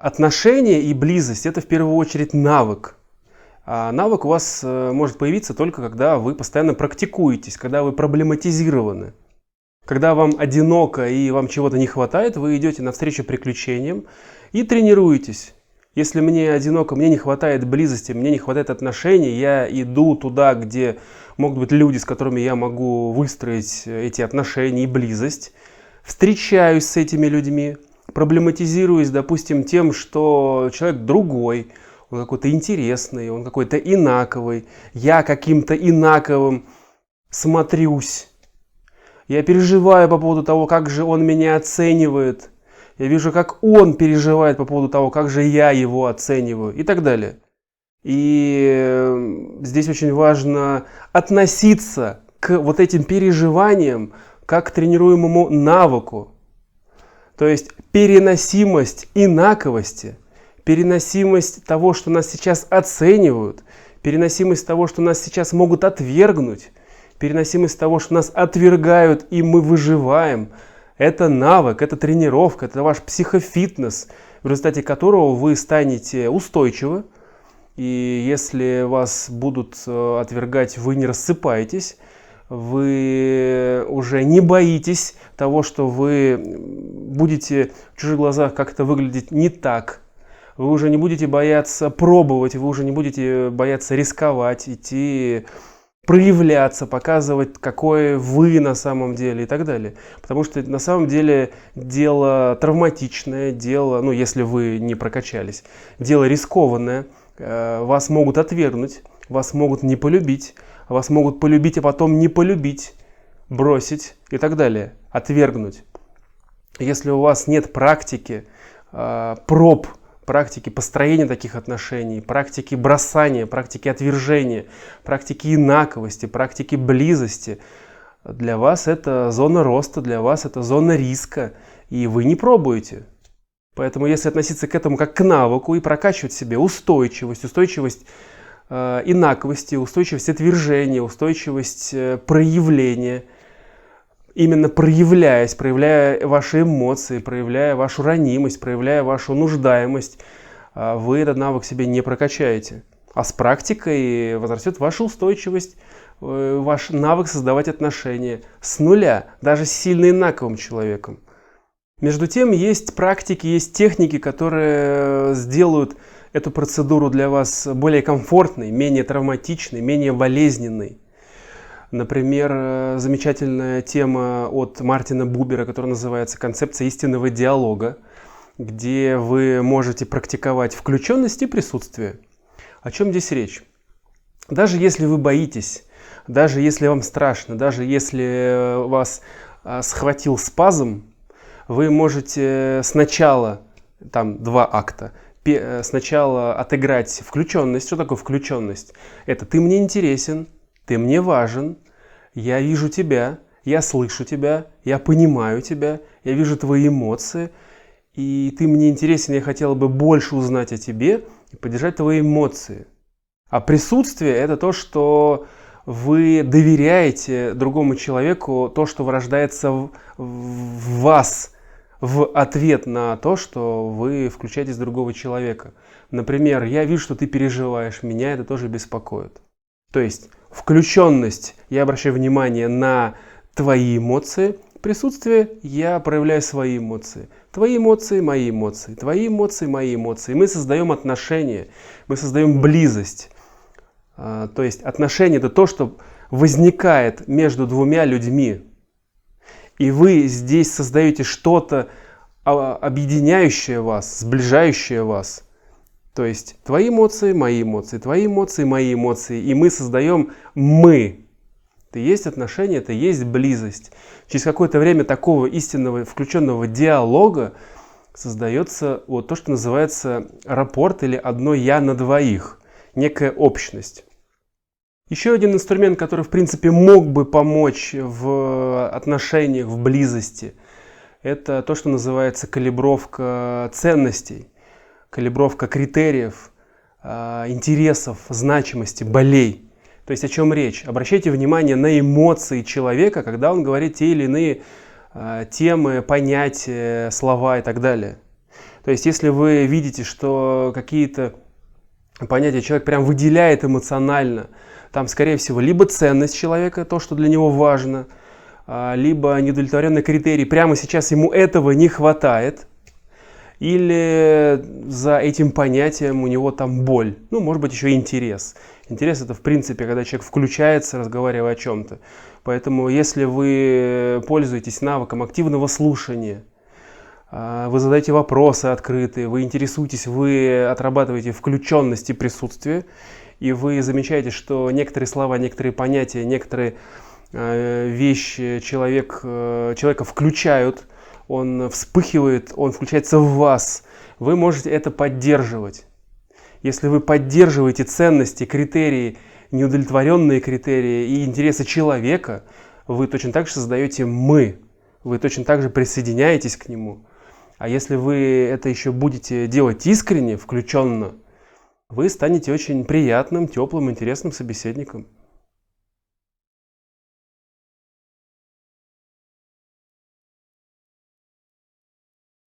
Отношения и близость – это в первую очередь навык. А навык у вас может появиться только когда вы постоянно практикуетесь, когда вы проблематизированы. Когда вам одиноко и вам чего-то не хватает, вы идете навстречу приключениям и тренируетесь. Если мне одиноко, мне не хватает близости, мне не хватает отношений, я иду туда, где могут быть люди, с которыми я могу выстроить эти отношения и близость, встречаюсь с этими людьми, проблематизируюсь, допустим, тем, что человек другой, он какой-то интересный, он какой-то инаковый, я каким-то инаковым смотрюсь. Я переживаю по поводу того, как же он меня оценивает. Я вижу, как он переживает по поводу того, как же я его оцениваю и так далее. И здесь очень важно относиться к вот этим переживаниям как к тренируемому навыку. То есть переносимость инаковости, переносимость того, что нас сейчас оценивают, переносимость того, что нас сейчас могут отвергнуть, переносимость того, что нас отвергают и мы выживаем. Это навык, это тренировка, это ваш психофитнес, в результате которого вы станете устойчивы. И если вас будут отвергать, вы не рассыпаетесь, вы уже не боитесь того, что вы будете в чужих глазах как-то выглядеть не так. Вы уже не будете бояться пробовать, вы уже не будете бояться рисковать, идти, проявляться, показывать, какой вы на самом деле и так далее. Потому что на самом деле дело травматичное, дело, если вы не прокачались, дело рискованное. Вас могут отвергнуть, вас могут не полюбить, вас могут полюбить, а потом не полюбить, бросить и так далее, отвергнуть. Если у вас нет практики, практики построения таких отношений, практики бросания, практики отвержения, практики инаковости, практики близости, для вас это зона роста, для вас это зона риска, и вы не пробуете. Поэтому если относиться к этому как к навыку и прокачивать в себе устойчивость инаковости, устойчивость отвержения, устойчивость проявления, именно проявляя ваши эмоции, проявляя вашу ранимость, проявляя вашу нуждаемость, вы этот навык себе не прокачаете. А с практикой возрастет ваша устойчивость, ваш навык создавать отношения с нуля, даже с сильно инаковым человеком. Между тем, есть практики, есть техники, которые сделают эту процедуру для вас более комфортной, менее травматичной, менее болезненной. Например, замечательная тема от Мартина Бубера, которая называется «Концепция истинного диалога», где вы можете практиковать включенность и присутствие. О чем здесь речь? Даже если вы боитесь, даже если вам страшно, даже если вас схватил спазм, вы можете сначала, там 2 акта, сначала отыграть включенность. Что такое включенность? Это ты мне интересен, ты мне важен, я вижу тебя, я слышу тебя, я понимаю тебя, я вижу твои эмоции, и ты мне интересен, я хотела бы больше узнать о тебе и поддержать твои эмоции. А присутствие – это то, что вы доверяете другому человеку, то, что вырождается в вас, в ответ на то, что вы включаетесь в другого человека. Например, я вижу, что ты переживаешь, меня это тоже беспокоит. То есть включенность, я обращаю внимание на твои эмоции, присутствие, я проявляю свои эмоции. Твои эмоции, мои эмоции, твои эмоции, мои эмоции. Мы создаем отношения, мы создаем близость. То есть отношения – это то, что возникает между 2 людьми. И вы здесь создаете что-то объединяющее вас, сближающее вас. То есть твои эмоции, мои эмоции, твои эмоции, мои эмоции. И мы создаем «мы». Это и есть отношения, это и есть близость. Через какое-то время такого истинного включенного диалога создается вот то, что называется рапорт или одно «я» на 2, некая общность. Еще один инструмент, который в принципе мог бы помочь в отношениях, в близости, это то, что называется калибровка ценностей, калибровка критериев, интересов, значимости, болей. То есть о чем речь? Обращайте внимание на эмоции человека, когда он говорит те или иные темы, понятия, слова и так далее. То есть, если вы видите, что какие-то понятия человек прям выделяет эмоционально, там, скорее всего, либо ценность человека, то, что для него важно, либо недовлетворенный критерий, прямо сейчас ему этого не хватает, или за этим понятием у него там боль, ну, может быть, еще интерес. Интерес — это, в принципе, когда человек включается, разговаривая о чем-то. Поэтому, если вы пользуетесь навыком активного слушания, вы задаете вопросы открытые, вы интересуетесь, вы отрабатываете включенность и присутствие, и вы замечаете, что некоторые слова, некоторые понятия, некоторые вещи человека включают, он вспыхивает, он включается в вас, вы можете это поддерживать. Если вы поддерживаете ценности, критерии, неудовлетворенные критерии и интересы человека, вы точно так же создаете «мы», вы точно так же присоединяетесь к нему. А если вы это еще будете делать искренне, включенно, вы станете очень приятным, теплым, интересным собеседником.